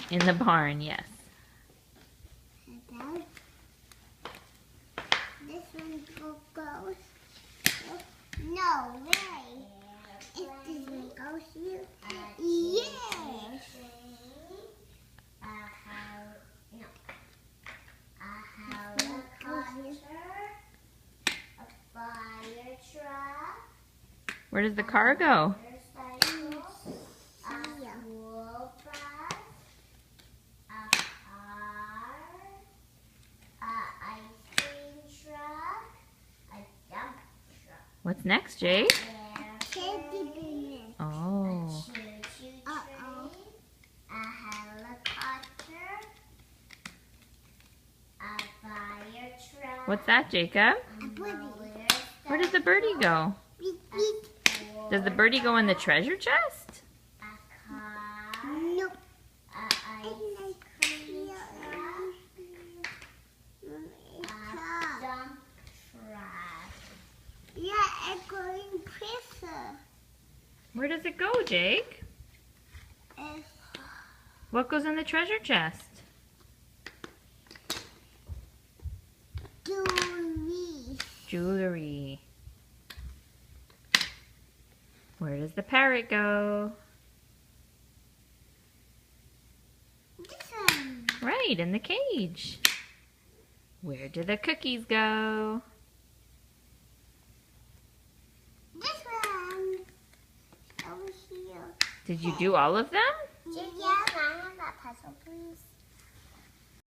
In the barn, yes. This one goes. No way. If this one goes here. Yes. A helicopter. A fire truck. Where does the car go? Motorcycle. A school bus. A car. A ice cream truck. A dump truck. What's next, Jake? Teddy bear. Oh. A choo-choo train. A helicopter. A fire truck. What's that, Jacob? A birdie. Where does the birdie go? Beep, beep. Does the birdie go in the treasure chest? A car. Nope. A ice cream truck. A dump truck. Yeah, a green pizza. Where does it go, Jake? What goes in the treasure chest? Jewelry. Jewelry. Where does the parrot go? This one. Right, in the cage. Where do the cookies go? This one. Over here. Did you do all of them? Yeah, can I have that puzzle, please?